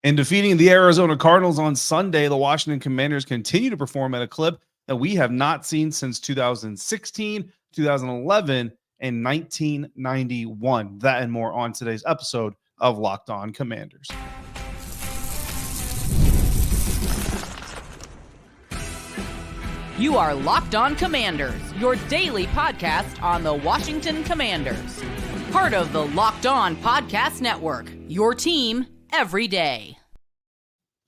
In defeating the Arizona Cardinals on Sunday, the Washington Commanders continue to perform at a clip that we have not seen since 2016, 2011, and 1991. That and more on today's episode of Locked On Commanders. You are Locked On Commanders, your daily podcast on the Washington Commanders. Part of the Locked On Podcast Network, your team every day.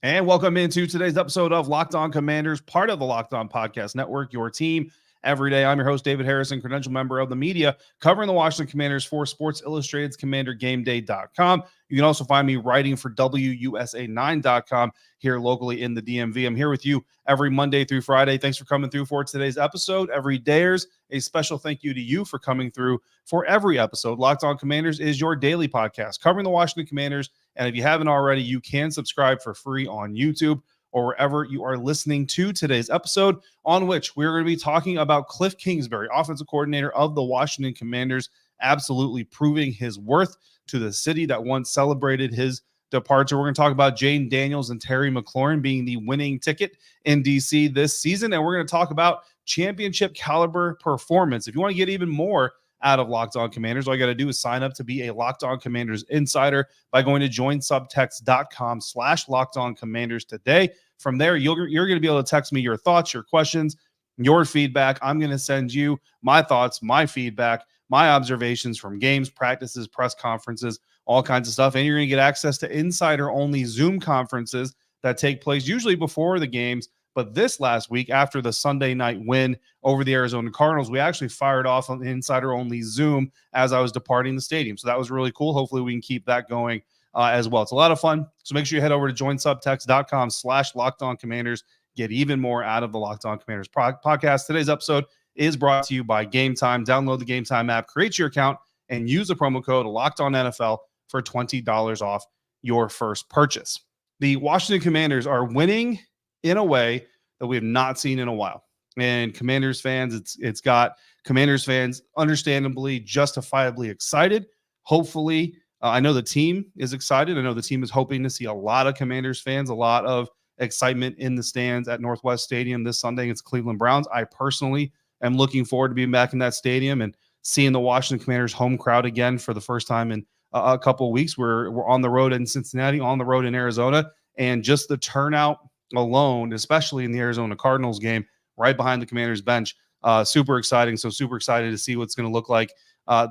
And welcome into today's episode of Locked On Commanders, part of the Locked On Podcast Network, your team every day. I'm your host, David Harrison, credential member of the media, covering the Washington Commanders for Sports Illustrated's CommanderGameDay.com. You can also find me writing for WUSA9.com here locally in the DMV. I'm here with you every Monday through Friday. Thanks for coming through for today's episode. Every dayers, a special thank you to you for coming through for every episode. Locked On Commanders is your daily podcast covering the Washington Commanders. And if you haven't already, you can subscribe for free on YouTube or wherever you are listening to today's episode, on which we're going to be talking about Cliff Kingsbury, offensive coordinator of the Washington Commanders, absolutely proving his worth to the city that once celebrated his departure. We're going to talk about Jayden Daniels and Terry McLaurin being the winning ticket in DC this season. And we're going to talk about championship caliber performance. If you want to get even more out of Locked On Commanders, all you got to do is sign up to be a Locked On Commanders insider by going to joinsubtext.com/LockedOnCommanders today. From there, you're going to be able to text me your thoughts, your questions, your feedback. I'm going to send you my thoughts, my feedback, my observations from games, practices, press conferences, all kinds of stuff. And you're going to get access to insider-only Zoom conferences that take place usually before the games. But this last week, after the Sunday night win over the Arizona Cardinals, we actually fired off an insider-only Zoom as I was departing the stadium. So that was really cool. Hopefully we can keep that going as well. It's a lot of fun. So make sure you head over to joinsubtext.com/LockedOnCommanders. Get even more out of the Locked On Commanders podcast. Today's episode is brought to you by Game Time. Download the Game Time app, create your account, and use the promo code LOCKEDONNFL for $20 off your first purchase. The Washington Commanders are winning in a way that we have not seen in a while. And Commanders fans, it's got Commanders fans understandably, justifiably excited. Hopefully, I know the team is excited. I know the team is hoping to see a lot of Commanders fans, a lot of excitement in the stands at Northwest Stadium this Sunday against Cleveland Browns. I personally am looking forward to being back in that stadium and seeing the Washington Commanders home crowd again for the first time in a couple of weeks. We're on the road in Cincinnati, on the road in Arizona, and just the turnout alone, especially in the Arizona Cardinals game, right behind the Commanders bench, super exciting. So super excited to see what's going to look like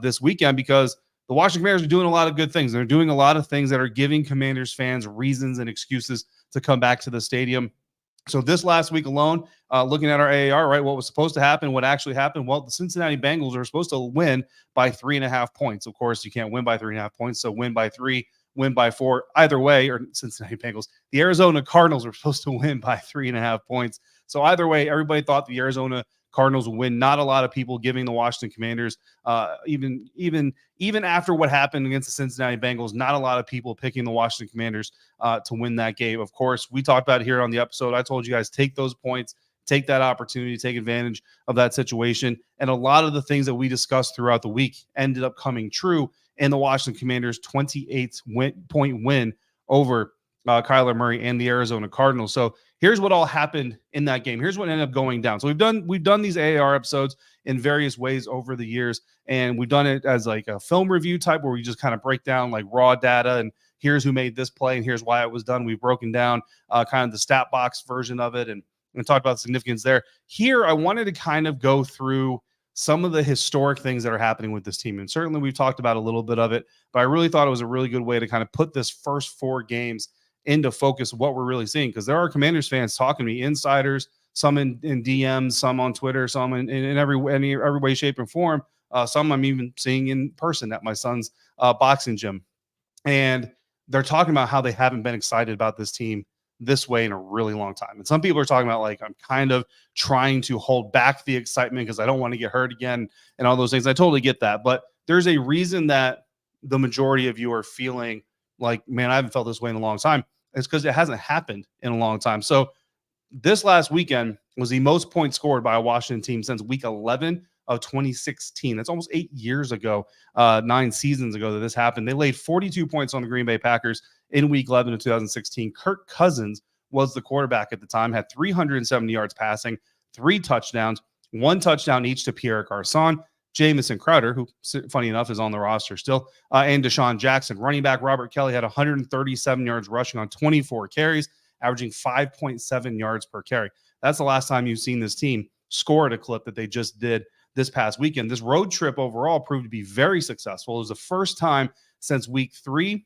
this weekend, because the Washington Commanders are doing a lot of good things. They're doing a lot of things that are giving Commanders fans reasons and excuses to come back to the stadium. So this last week alone, looking at our AAR, right, what was supposed to happen, what actually happened? Well, the Cincinnati Bengals are supposed to win by 3.5 points. Of course, you can't win by 3.5 points, so win by 3, win by 4, either way, or Cincinnati Bengals. The Arizona Cardinals were supposed to win by 3.5 points. So either way, everybody thought the Arizona Cardinals would win. Not a lot of people giving the Washington Commanders, even after what happened against the Cincinnati Bengals, not a lot of people picking the Washington Commanders to win that game. Of course, we talked about it here on the episode. I told you guys, take those points, take that opportunity, take advantage of that situation. And a lot of the things that we discussed throughout the week ended up coming true in the Washington Commanders' 28-point win over Kyler Murray and the Arizona Cardinals. So here's what all happened in that game. Here's what ended up going down. So we've done these AAR episodes in various ways over the years, and we've done it as like a film review type where we just kind of break down like raw data and here's who made this play and here's why it was done. We've broken down kind of the stat box version of it and talked about the significance there. Here, I wanted to kind of go through some of the historic things that are happening with this team. And certainly we've talked about a little bit of it, but I really thought it was a really good way to kind of put this first 4 games into focus, what we're really seeing, because there are Commanders fans talking to me, insiders, some in DMs, some on Twitter, some in every way, shape, and form. Some I'm even seeing in person at my son's boxing gym. And they're talking about how they haven't been excited about this team this way in a really long time. And some people are talking about like, I'm kind of trying to hold back the excitement because I don't want to get hurt again and all those things. I totally get that. But there's a reason that the majority of you are feeling like, man, I haven't felt this way in a long time. It's because it hasn't happened in a long time. So this last weekend was the most points scored by a Washington team since week 11 of 2016. That's almost 8 years ago, 9 seasons ago that this happened. They laid 42 points on the Green Bay Packers in Week 11 of 2016. Kirk Cousins was the quarterback at the time, had 370 yards passing, 3 touchdowns, 1 touchdown each to Pierre Garçon, Jamison Crowder, who, funny enough, is on the roster still, and Deshaun Jackson. Running back Robert Kelly had 137 yards rushing on 24 carries, averaging 5.7 yards per carry. That's the last time you've seen this team score at a clip that they just did this past weekend. This road trip overall proved to be very successful. It was the first time since week 10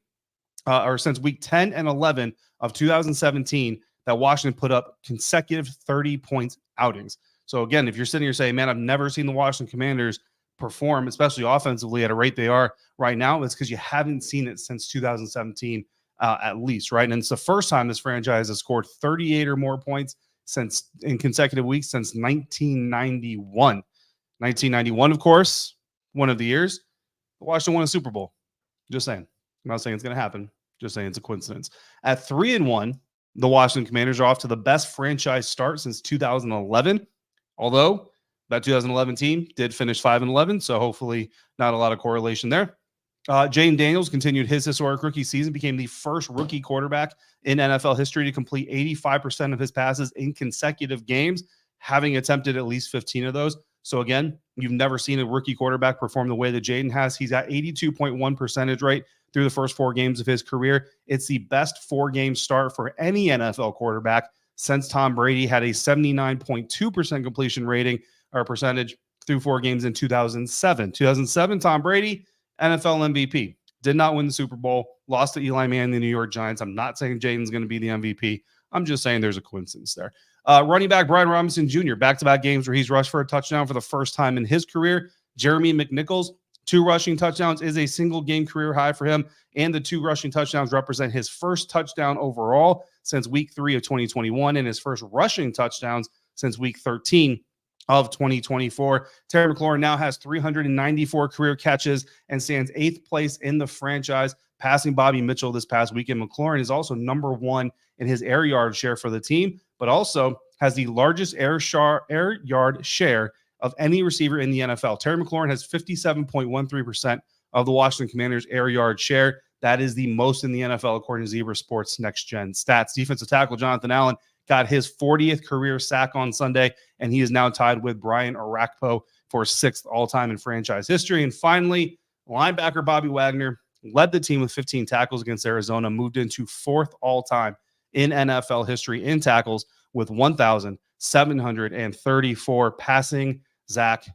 and 11 of 2017 that Washington put up consecutive 30-point outings. So again, if you're sitting here saying, man, I've never seen the Washington Commanders perform, especially offensively at a rate they are right now, it's because you haven't seen it since 2017 at least, right? And it's the first time this franchise has scored 38 or more points since in consecutive weeks since 1991. 1991, of course, one of the years Washington won a Super Bowl. Just saying. I'm not saying it's going to happen. Just saying it's a coincidence. At 3-1, the Washington Commanders are off to the best franchise start since 2011. Although that 2011 team did finish 5-11, so hopefully not a lot of correlation there. Jayden Daniels continued his historic rookie season, became the first rookie quarterback in NFL history to complete 85% of his passes in consecutive games, having attempted at least 15 of those. So again, you've never seen a rookie quarterback perform the way that Jayden has. He's at 82.1 percentage rate through the first 4 games of his career. It's the best 4-game start for any NFL quarterback since Tom Brady had a 79.2% completion rating or percentage through 4 games in 2007. 2007, Tom Brady, NFL MVP. Did not win the Super Bowl. Lost to Eli Manning and the New York Giants. I'm not saying Jayden's going to be the MVP. I'm just saying there's a coincidence there. Running back Brian Robinson Jr., back-to-back games where he's rushed for a touchdown for the first time in his career. Jeremy McNichols, 2 rushing touchdowns is a single-game career high for him, and the 2 rushing touchdowns represent his first touchdown overall since Week 3 of 2021 and his first rushing touchdowns since Week 13 of 2024. Terry McLaurin now has 394 career catches and stands 8th place in the franchise, passing Bobby Mitchell this past weekend. McLaurin is also number 1 in his air yard share for the team, but also has the largest air yard share of any receiver in the NFL. Terry McLaurin has 57.13% of the Washington Commanders' air yard share. That is the most in the NFL, according to Zebra Sports Next Gen Stats. Defensive tackle Jonathan Allen got his 40th career sack on Sunday, and he is now tied with Brian Orakpo for 6th all-time in franchise history. And finally, linebacker Bobby Wagner led the team with 15 tackles against Arizona, moved into 4th all-time in NFL history in tackles with 1,734, passing Zach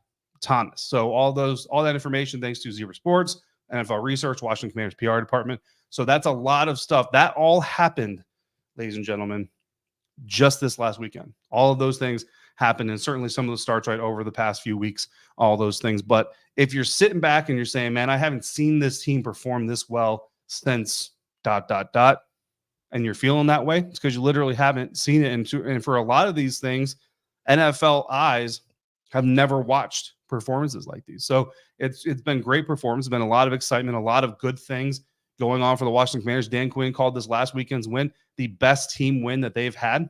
Thomas. So all that information, thanks to Zebra Sports, NFL Research, Washington Commanders PR department. So that's a lot of stuff. That all happened, ladies and gentlemen, just this last weekend. All of those things happened, and certainly some of the starts right over the past few weeks, all those things. But if you're sitting back and you're saying, man, I haven't seen this team perform this well since ... and you're feeling that way, it's because you literally haven't seen it. And for a lot of these things, NFL eyes have never watched performances like these. So it's been great performance. It's been a lot of excitement, a lot of good things going on for the Washington Commanders. Dan Quinn called this last weekend's win the best team win that they've had.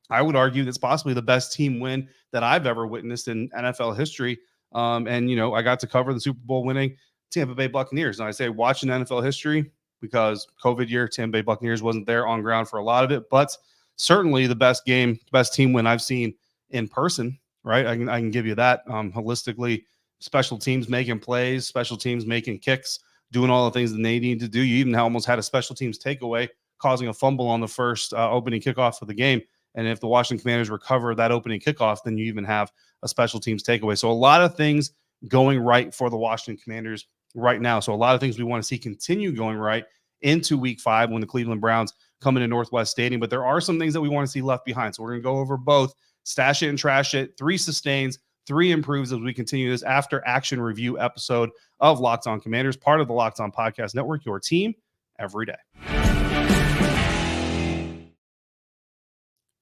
I would argue that's possibly the best team win that I've ever witnessed in NFL history. And, you know, I got to cover the Super Bowl winning Tampa Bay Buccaneers. And I say watching NFL history because COVID year, Tampa Bay Buccaneers wasn't there on ground for a lot of it, but certainly the best team win I've seen in person, right? I can give you that holistically. Special teams making plays, special teams making kicks, doing all the things that they need to do. You even almost had a special teams takeaway, causing a fumble on the first opening kickoff of the game. And if the Washington Commanders recover that opening kickoff, then you even have a special teams takeaway. So a lot of things going right for the Washington Commanders right now. So a lot of things we want to see continue going right into Week 5 when the Cleveland Browns come into Northwest Stadium. But there are some things that we want to see left behind. So we're going to go over both stash it and trash it, 3 sustains, 3 improves as we continue this after action review episode of Locked On Commanders, part of the Locked On Podcast Network, your team every day.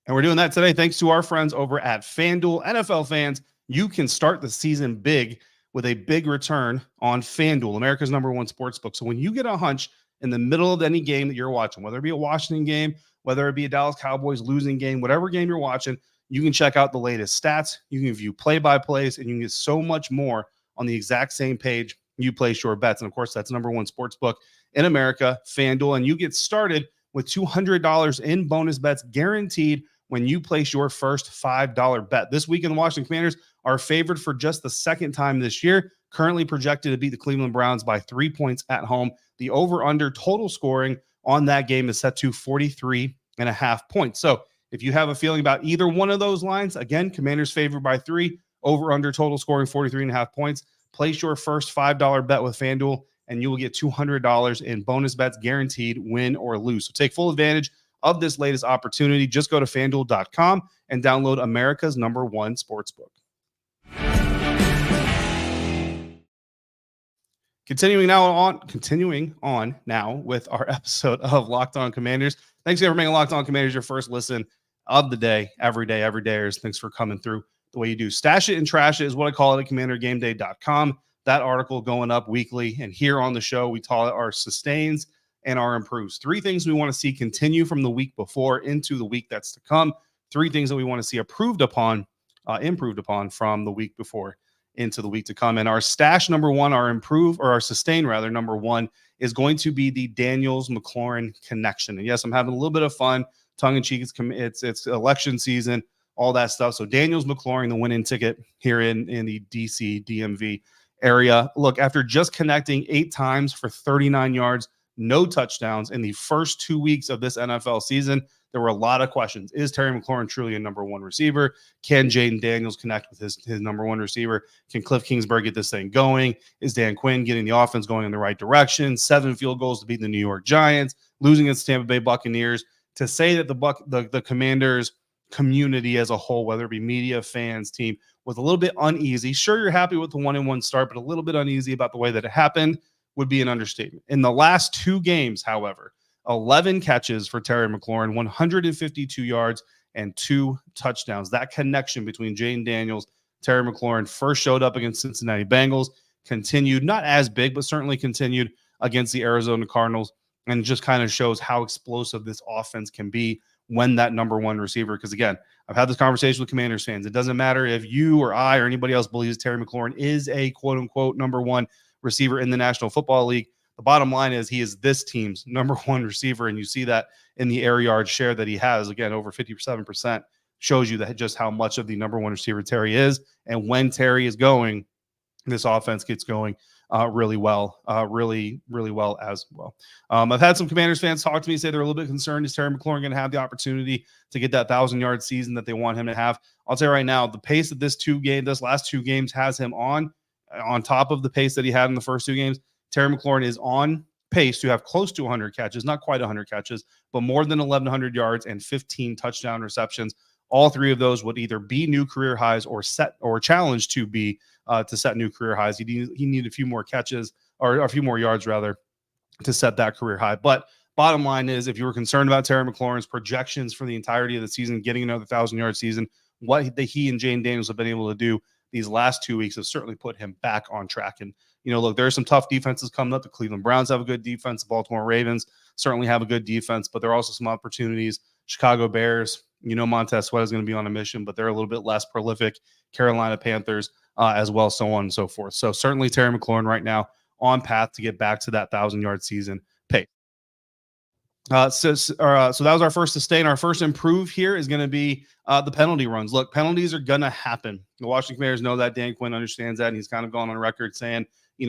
And we're doing that today thanks to our friends over at FanDuel. NFL fans, you can start the season big with a big return on FanDuel, America's #1 sportsbook. So when you get a hunch in the middle of any game that you're watching, whether it be a Washington game, whether it be a Dallas Cowboys losing game, whatever game you're watching, You can check out the latest stats. You can view play-by-plays, and you can get so much more on the exact same page you place your bets. And of course, that's number one sports book in America, FanDuel. And you get started with $200 in bonus bets guaranteed when you place your first $5 bet. This weekend, the Washington Commanders are favored for just the second time this year, currently projected to beat the Cleveland Browns by 3 points at home. The over-under total scoring on that game is set to 43.5 points. So if you have a feeling about either one of those lines, again, Commanders favored by 3, over-under total scoring 43.5 points. Place your first $5 bet with FanDuel, and you will get $200 in bonus bets guaranteed, win or lose. So take full advantage of this latest opportunity. Just go to FanDuel.com and download America's #1 sportsbook. Continuing on now with our episode of Locked On Commanders. Thanks again for making Locked On Commanders your first listen of the day, every day, every dayers. Thanks for coming through the way you do. Stash it and trash it is what I call it at commandergameday.com. That article going up weekly. And here on the show, we call it our sustains and our improves. 3 things we want to see continue from the week before into the week that's to come. 3 things that we want to see improved upon from the week before into the week to come. And our stash number 1, our sustain rather, number 1 is going to be the Daniels McLaurin connection. And yes, I'm having a little bit of fun, tongue in cheek. It's election season, all that stuff. So Daniels McLaurin, the winning ticket here in the DC DMV area. Look, after just connecting 8 times for 39 yards, no touchdowns in the first 2 weeks of this NFL season, there were a lot of questions. Is Terry McLaurin truly a number 1 receiver? Can Jaden Daniels connect with his number 1 receiver? Can Cliff Kingsbury get this thing going? Is Dan Quinn getting the offense going in the right direction? 7 field goals to beat the New York Giants, losing against Tampa Bay Buccaneers. To say that the Commanders community as a whole, whether it be media, fans, team, was a little bit uneasy. Sure, you're happy with the 1-1 start, but a little bit uneasy about the way that it happened would be an understatement. In the last 2 games, however, 11 catches for Terry McLaurin, 152 yards, and 2 touchdowns. That connection between Jaden Daniels, Terry McLaurin first showed up against Cincinnati Bengals, continued, not as big, but certainly continued against the Arizona Cardinals, and just kind of shows how explosive this offense can be when that number 1 receiver, because again, I've had this conversation with Commanders fans. It doesn't matter if you or I or anybody else believes Terry McLaurin is a quote-unquote number 1 receiver in the National Football League. The bottom line is he is this team's number 1 receiver, and you see that in the air yard share that he has. Again, over 57% shows you that just how much of the number 1 receiver Terry is. And when Terry is going, this offense gets going really well as well. I've had some Commanders fans talk to me, say they're a little bit concerned. Is Terry McLaurin going to have the opportunity to get that 1,000-yard season that they want him to have? I'll tell you right now, the pace that this last 2 games has him on top of the pace that he had in the first 2 games, Terry McLaurin is on pace to have close to 100 catches, not quite 100 catches, but more than 1,100 yards and 15 touchdown receptions. All 3 of those would either be new career highs or challenge to be to set new career highs. He needed a few more catches, or a few more yards rather, to set that career high. But bottom line is, if you were concerned about Terry McLaurin's projections for the entirety of the season, getting another 1,000-yard season, what he and Jaden Daniels have been able to do these last 2 weeks has certainly put him back on track. And look, there are some tough defenses coming up. The Cleveland Browns have a good defense. The Baltimore Ravens certainly have a good defense, but there are also some opportunities. Chicago Bears, Montez Sweat is going to be on a mission, but they're a little bit less prolific. Carolina Panthers as well, so on and so forth. So certainly Terry McLaurin right now on path to get back to that 1,000-yard season pace. So that was our first sustain. Our first improve here is going to be the penalty runs. Look, penalties are going to happen. The Washington Commanders know that. Dan Quinn understands that, and he's kind of gone on record saying,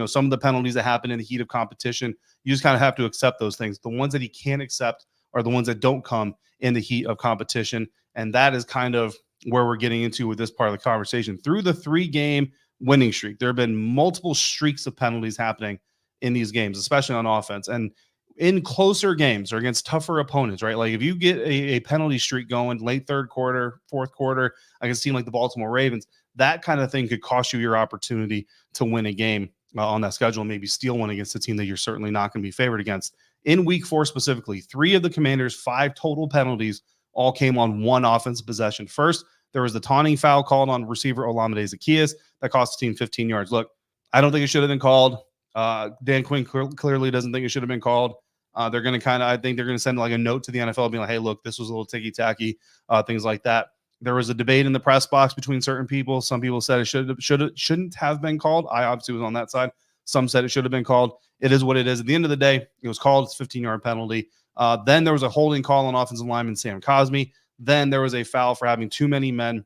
some of the penalties that happen in the heat of competition, you just kind of have to accept those things. The ones that he can't accept are the ones that don't come in the heat of competition, and that is kind of where we're getting into with this part of the conversation. Through the 3-game winning streak, there have been multiple streaks of penalties happening in these games, especially on offense. And in closer games or against tougher opponents, right? Like if you get a penalty streak going late 3rd quarter, 4th quarter against a team like the Baltimore Ravens, that kind of thing could cost you your opportunity to win a game on that schedule, and maybe steal one against a team that you're certainly not going to be favored against. In week 4 specifically, 3 of the Commanders' 5 total penalties all came on 1 offensive possession. First, there was the taunting foul called on receiver Olamide Zaccheaus that cost the team 15 yards. Look, I don't think it should have been called. Dan Quinn clearly doesn't think it should have been called. They're going to I think they're going to send like a note to the NFL being like, hey, look, this was a little ticky-tacky, things like that. There was a debate in the press box between certain people. Some people said it shouldn't have been called. I obviously was on that side. Some said it should have been called. It is what it is. At the end of the day, it was called. It's a 15-yard penalty. Then there was a holding call on offensive lineman Sam Cosmi. Then there was a foul for having too many men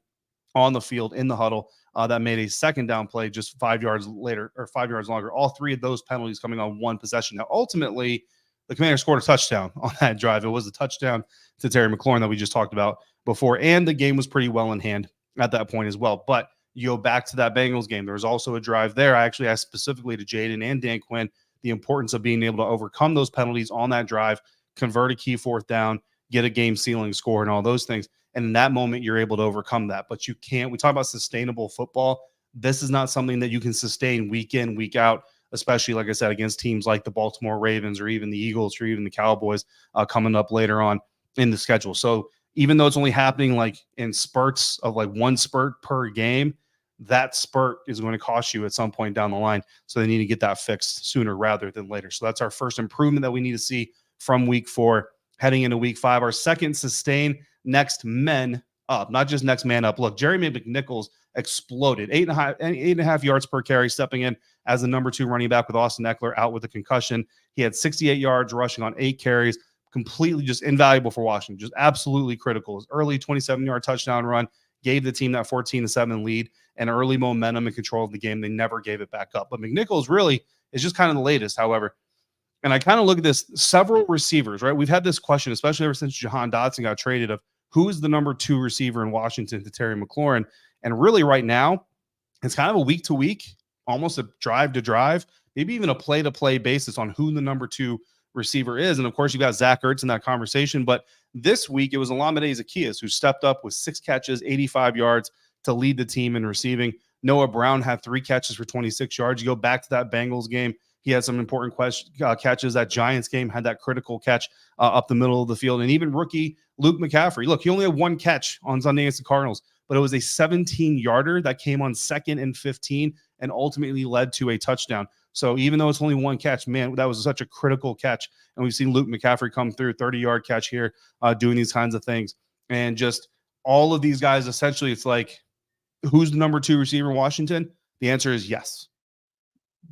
on the field in the huddle that made a second down play just 5 yards later or 5 yards longer. All three of those penalties coming on one possession. Now, ultimately, the Commanders scored a touchdown on that drive. It was a touchdown to Terry McLaurin that we just talked about before, and the game was pretty well in hand at that point as well. But you go back to that Bengals game. There was also a drive there. I actually asked specifically to Jaden and Dan Quinn the importance of being able to overcome those penalties on that drive, convert a key fourth down, get a game-sealing score, and all those things. And in that moment, you're able to overcome that. But you can't. We talk about sustainable football. This is not something that you can sustain week in, week out, especially, like I said, against teams like the Baltimore Ravens or even the Eagles or even the Cowboys coming up later on in the schedule. So even though it's only happening like in spurts of like one spurt per game, that spurt is going to cost you at some point down the line. So they need to get that fixed sooner rather than later. So that's our first improvement that we need to see from week 4 heading into week 5. Our second, sustain next men up, not just next man up. Look, Jeremy McNichols exploded 8.5 yards per carry, stepping in as the number 2 running back with Austin Eckler out with a concussion. He had 68 yards rushing on 8 carries, completely just invaluable for Washington, just absolutely critical. His early 27-yard touchdown run gave the team that 14-7 lead and early momentum and control of the game. They never gave it back up. But McNichols really is just kind of the latest, however. And I kind of look at this, several receivers, right? We've had this question, especially ever since Jahan Dotson got traded, of who is the number 2 receiver in Washington to Terry McLaurin. And really right now, it's kind of a week to week, almost a drive to drive, maybe even a play to play basis on who the number 2 receiver is. And of course, you got Zach Ertz in that conversation. But this week, it was Olamide Zaccheaus who stepped up with 6 catches, 85 yards to lead the team in receiving. Noah Brown had 3 catches for 26 yards. You go back to that Bengals game, he had some important catches. That Giants game had that critical catch up the middle of the field. And even rookie Luke McCaffrey. Look, he only had 1 catch on Sunday against the Cardinals, but it was a 17-yarder that came on 2nd and 15 and ultimately led to a touchdown. So even though it's only 1 catch, man, that was such a critical catch. And we've seen Luke McCaffrey come through, 30-yard catch here, doing these kinds of things. And just all of these guys, essentially, it's like, who's the number 2 receiver in Washington? The answer is yes.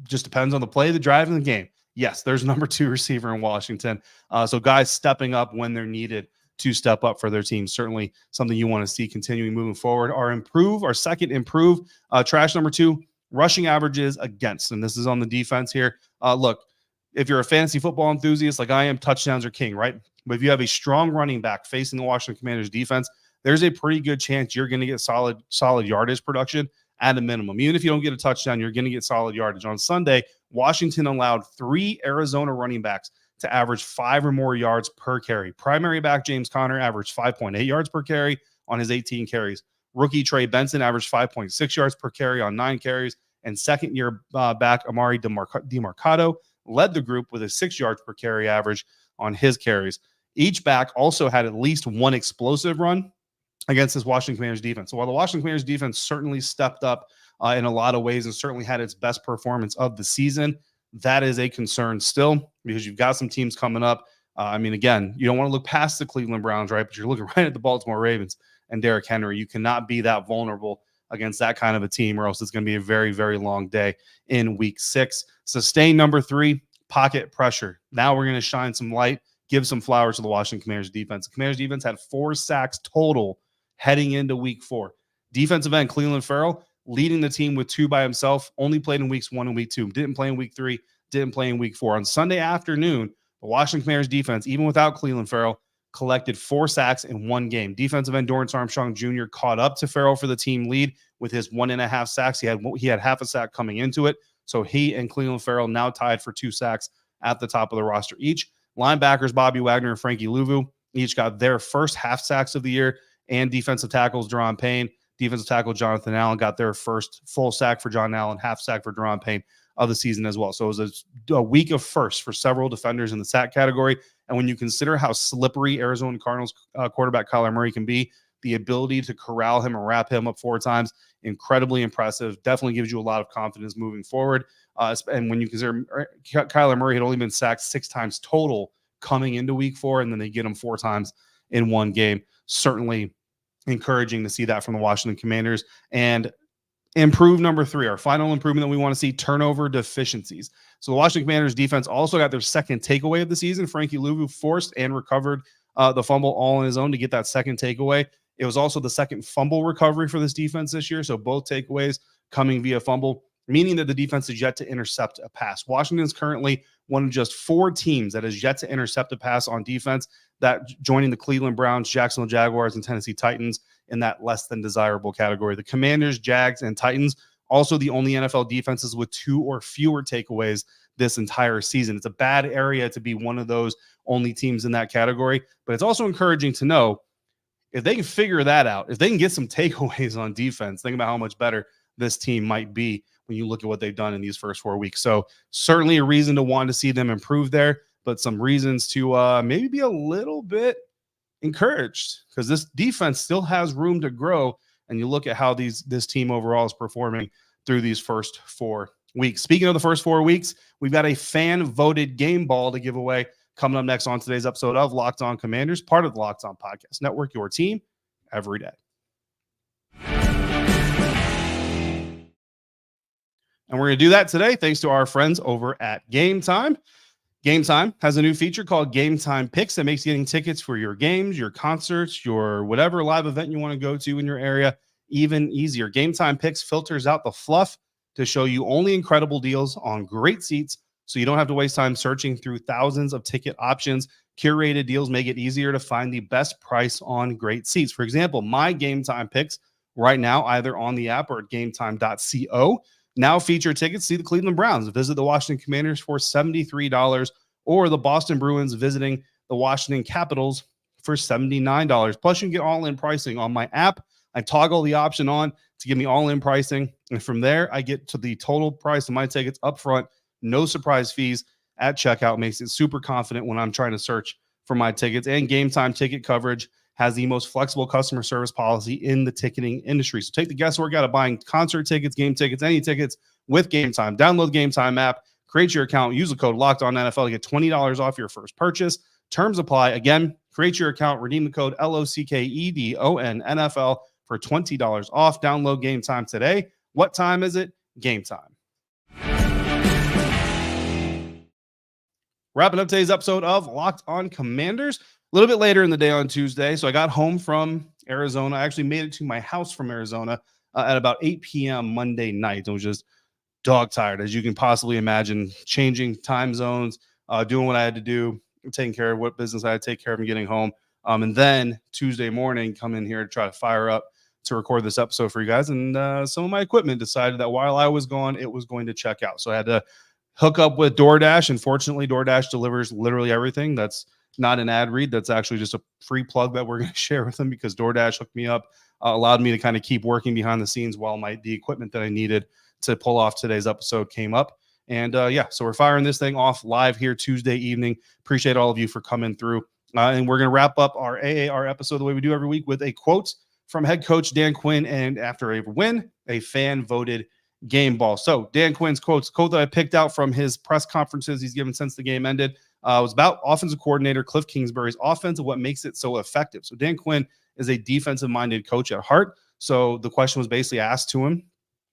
Just depends on the play, the drive, and the game. Yes, there's number 2 receiver in Washington. So guys stepping up when they're needed to step up for their team. Certainly something you want to see continuing moving forward. Our second improve, trash number 2, rushing averages against. And this is on the defense here. Look, if you're a fantasy football enthusiast like I am, touchdowns are king, right? But if you have a strong running back facing the Washington Commanders defense, there's a pretty good chance you're going to get solid yardage production at a minimum. Even if you don't get a touchdown, you're going to get solid yardage. On Sunday, Washington allowed 3 Arizona running backs to average 5 or more yards per carry. Primary back James Conner averaged 5.8 yards per carry on his 18 carries. Rookie Trey Benson averaged 5.6 yards per carry on 9 carries. And second-year back Amari DeMarcado led the group with a 6 yards per carry average on his carries. Each back also had at least 1 explosive run against this Washington Commanders defense. So while the Washington Commanders defense certainly stepped up in a lot of ways and certainly had its best performance of the season, that is a concern still because you've got some teams coming up. Again, you don't want to look past the Cleveland Browns, right? But you're looking right at the Baltimore Ravens and Derrick Henry. You cannot be that vulnerable against that kind of a team, or else it's going to be a very, very long day in week 6. Sustain number 3, pocket pressure. Now we're going to shine some light, give some flowers to the Washington Commanders defense. The Commanders defense had 4 sacks total heading into week 4. Defensive end Clelin Ferrell leading the team with 2 by himself, only played in weeks 1 and week 2. Didn't play in week 3, didn't play in week 4. On Sunday afternoon, the Washington Commanders defense, even without Clelin Ferrell, collected 4 sacks in 1 game. Defensive end Dorrance Armstrong Jr. caught up to Ferrell for the team lead with his 1.5 sacks. He had half a sack coming into it. So he and Clelin Ferrell now tied for 2 sacks at the top of the roster each. Linebackers Bobby Wagner and Frankie Louvu each got their first half sacks of the year. And defensive tackles Deron Payne, defensive tackle Jonathan Allen got their first full sack for John Allen, half sack for Deron Payne of the season as well. So it was a week of firsts for several defenders in the sack category. And when you consider how slippery Arizona Cardinals quarterback Kyler Murray can be, the ability to corral him and wrap him up 4 times, incredibly impressive. Definitely gives you a lot of confidence moving forward. And when you consider Kyler Murray had only been sacked 6 times total coming into week 4, and then they get him 4 times in 1 game. Certainly encouraging to see that from the Washington Commanders. And improve number 3, our final improvement that we want to see, turnover deficiencies. So the Washington Commanders defense also got their second takeaway of the season. Frankie Louvu forced and recovered the fumble all on his own to get that second takeaway. It was also the second fumble recovery for this defense this year. So both takeaways coming via fumble, meaning that the defense is yet to intercept a pass. Washington is currently one of just 4 teams that has yet to intercept a pass on defense, that joining the Cleveland Browns, Jacksonville Jaguars, and Tennessee Titans in that less than desirable category. The Commanders, Jags, and Titans, also the only NFL defenses with 2 or fewer takeaways this entire season. It's a bad area to be one of those only teams in that category, but it's also encouraging to know if they can figure that out, if they can get some takeaways on defense, think about how much better this team might be when you look at what they've done in these first 4 weeks. So certainly a reason to want to see them improve there, but some reasons to maybe be a little bit encouraged, because this defense still has room to grow. And you look at how this team overall is performing through these first 4 weeks. Speaking of the first 4 weeks, we've got a fan-voted game ball to give away coming up next on today's episode of Locked On Commanders, part of the Locked On Podcast Network, your team every day. And we're going to do that today thanks to our friends over at Game Time. Game Time has a new feature called Game Time Picks that makes getting tickets for your games, your concerts, your whatever live event you want to go to in your area even easier. Game Time Picks filters out the fluff to show you only incredible deals on great seats, so you don't have to waste time searching through thousands of ticket options. Curated deals make it easier to find the best price on great seats. For example, my Game Time Picks right now, either on the app or at gametime.co, now feature tickets to see the Cleveland Browns visit the Washington Commanders for $73, or the Boston Bruins visiting the Washington Capitals for $79. Plus, you can get all-in pricing on my app. I toggle the option on to give me all-in pricing, and from there, I get to the total price of my tickets up front. No surprise fees at checkout. Makes it super confident when I'm trying to search for my tickets. And Game Time ticket coverage has the most flexible customer service policy in the ticketing industry. So take the guesswork out of buying concert tickets, game tickets, any tickets with Game Time. Download the Game Time app, create your account, use the code LOCKEDONNFL to get $20 off your first purchase. Terms apply. Again, create your account, redeem the code LOCKEDONNFL for $20 off. Download Game Time today. What time is it? Game time. Wrapping up today's episode of Locked On Commanders. A little bit later in the day on Tuesday. So I got home from Arizona. I actually made it to my house from Arizona at about 8 p.m. Monday night. I was just dog tired, as you can possibly imagine, changing time zones, doing what I had to do, taking care of what business I had to take care of and getting home. And then Tuesday morning, come in here to try to fire up to record this episode for you guys. And some of my equipment decided that while I was gone, it was going to check out. So I had to hook up with DoorDash. And fortunately, DoorDash delivers literally everything. That's not an ad read. That's actually just a free plug that we're going to share with them, because DoorDash hooked me up, allowed me to kind of keep working behind the scenes while the equipment that I needed to pull off today's episode came up. And so we're firing this thing off live here Tuesday evening. Appreciate all of you for coming through. And we're going to wrap up our AAR episode the way we do every week with a quote from head coach Dan Quinn. And after a win, a fan-voted game ball. So Dan Quinn's quote that I picked out from his press conferences he's given since the game ended was about offensive coordinator Cliff Kingsbury's offense and what makes it so effective. So Dan Quinn is a defensive-minded coach at heart. So the question was basically asked to him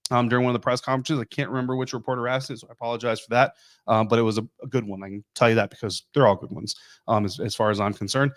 during one of the press conferences. I can't remember which reporter asked it, so I apologize for that. But it was a good one. I can tell you that because they're all good ones as far as I'm concerned.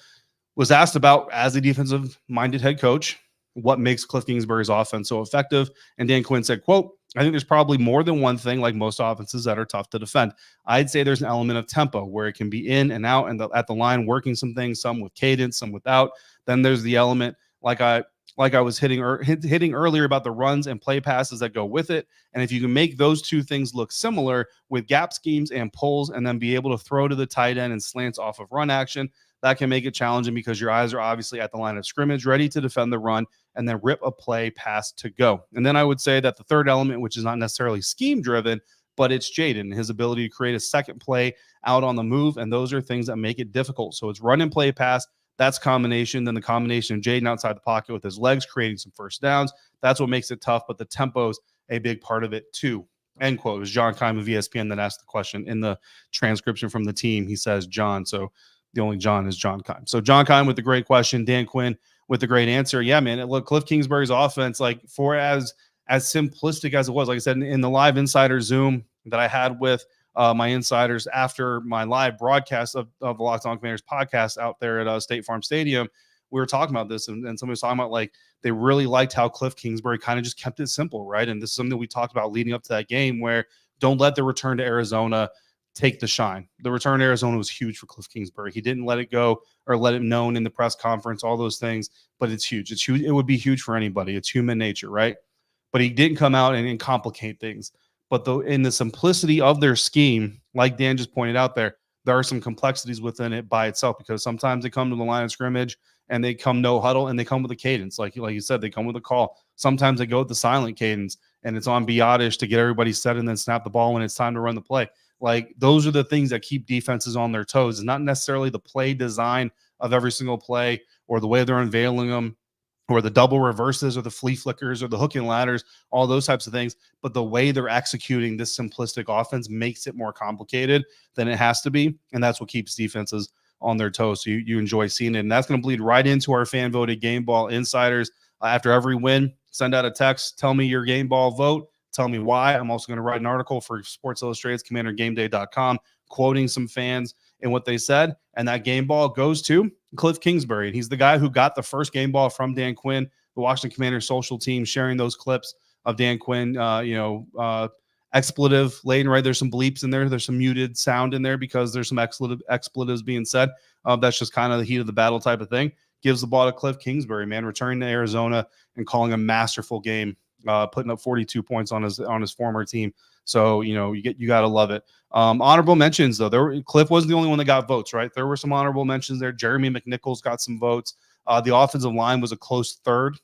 Was asked about, as a defensive-minded head coach, what makes Cliff Kingsbury's offense so effective. And Dan Quinn said, quote, "I think there's probably more than one thing, like most offenses, that are tough to defend. I'd say there's an element of tempo where it can be in and out and at the line, working some things, some with cadence, some without. Then there's the element, like I was hitting earlier, about the runs and play passes that go with it. And if you can make those two things look similar with gap schemes and pulls, and then be able to throw to the tight end and slants off of run action, that can make it challenging because your eyes are obviously at the line of scrimmage, ready to defend the run and then rip a play pass to go." And then I would say that the third element, which is not necessarily scheme driven, but it's Jaden, his ability to create a second play out on the move. And those are things that make it difficult. So it's run and play pass. That's combination. Then the combination of Jaden outside the pocket with his legs, creating some first downs. That's what makes it tough. But the tempo's a big part of it too. End quote. It was John Keim of ESPN that asked the question. In the transcription from the team, he says John. So the only John is John Keim. So John Keim with the great question. Dan Quinn with the great answer. Yeah, man. Look, Cliff Kingsbury's offense, like for as simplistic as it was, like I said, in the live insider Zoom that I had with my insiders after my live broadcast of the Locked On Commanders podcast out there at State Farm Stadium, we were talking about this, and somebody was talking about like they really liked how Cliff Kingsbury kind of just kept it simple, right? And this is something we talked about leading up to that game, where don't let the return to Arizona take the shine. The return to Arizona was huge for Cliff Kingsbury. He didn't let it go or let it known in the press conference, all those things, but it's huge. It's huge. It would be huge for anybody. It's human nature, right? But he didn't come out and complicate things. But in the simplicity of their scheme, like Dan just pointed out there are some complexities within it by itself, because sometimes they come to the line of scrimmage and they come no huddle and they come with a cadence. Like you said, they come with a call. Sometimes they go with the silent cadence and it's on Biotish to get everybody set and then snap the ball when it's time to run the play. Like those are the things that keep defenses on their toes. It's not necessarily the play design of every single play or the way they're unveiling them, or the double reverses or the flea flickers or the hook and ladders, all those types of things. But the way they're executing this simplistic offense makes it more complicated than it has to be. And that's what keeps defenses on their toes. So you enjoy seeing it. And that's going to bleed right into our fan voted game ball insiders. After every win, send out a text, tell me your game ball vote, tell me why. I'm also going to write an article for Sports Illustrated's CommanderGameDay.com, quoting some fans and what they said. And that game ball goes to Cliff Kingsbury. And he's the guy who got the first game ball from Dan Quinn, the Washington Commanders social team, sharing those clips of Dan Quinn, expletive laden, right? There's some bleeps in there. There's some muted sound in there because there's some expletives being said. That's just kind of the heat of the battle type of thing. Gives the ball to Cliff Kingsbury, man, returning to Arizona and calling a masterful game, putting up 42 points on his former team. So, you got to love it. Honorable mentions, though. Cliff wasn't the only one that got votes, right? There were some honorable mentions there. Jeremy McNichols got some votes. The offensive line was a close third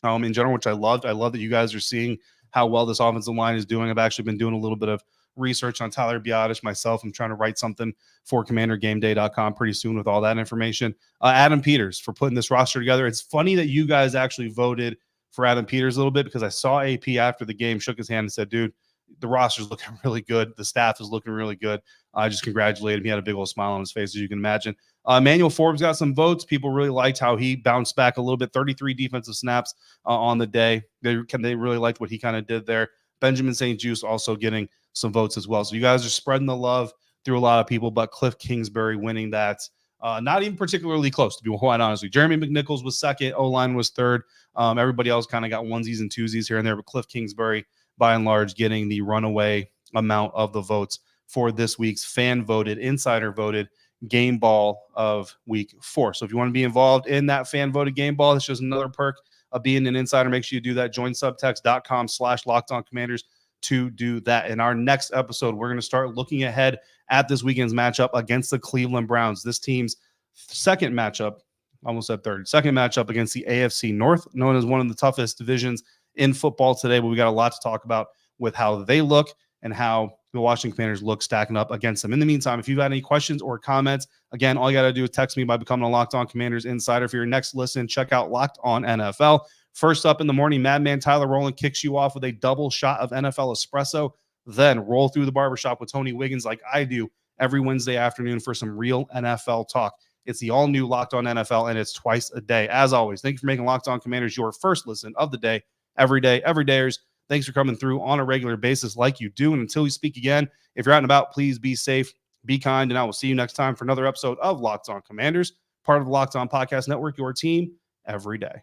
in general, which I loved. I love that you guys are seeing how well this offensive line is doing. I've actually been doing a little bit of research on Tyler Biotish myself. I'm trying to write something for CommanderGameDay.com pretty soon with all that information. Adam Peters for putting this roster together. It's funny that you guys actually voted for Adam Peters a little bit, because I saw AP after the game shook his hand and said, dude, the roster's looking really good. The staff is looking really good. I just congratulated him. He had a big old smile on his face, as you can imagine. Emmanuel Forbes got some votes. People really liked how he bounced back a little bit. 33 defensive snaps on the day. They really liked what he kind of did there. Benjamin St. Juste also getting some votes as well. So you guys are spreading the love through a lot of people, but Cliff Kingsbury winning that. Not even particularly close, to be quite honest with you. Jeremy McNichols was second. O-line was third. Everybody else kind of got onesies and twosies here and there, but Cliff Kingsbury, by and large, getting the runaway amount of the votes for this week's fan-voted, insider-voted game ball of week 4. So if you want to be involved in that fan-voted game ball, that's just another perk of being an insider. Make sure you do that. Join subtext.com/LockedOnCommanders to do that. In our next episode, we're going to start looking ahead at this weekend's matchup against the Cleveland Browns. This team's second matchup against the AFC North, known as one of the toughest divisions in football today. But we got a lot to talk about with how they look and how the Washington Commanders look stacking up against them. In the meantime, if you've got any questions or comments, again, all you got to do is text me by becoming a Locked On Commanders insider. For your next listen, check out Locked On NFL. First up in the morning, Madman Tyler Rowland kicks you off with a double shot of NFL espresso. Then roll through the barbershop with Tony Wiggins like I do every Wednesday afternoon for some real NFL talk. It's the all-new Locked On NFL, and it's twice a day. As always, thank you for making Locked On Commanders your first listen of the day, every dayers. Thanks for coming through on a regular basis like you do. And until we speak again, if you're out and about, please be safe, be kind, and I will see you next time for another episode of Locked On Commanders, part of the Locked On Podcast Network, your team every day.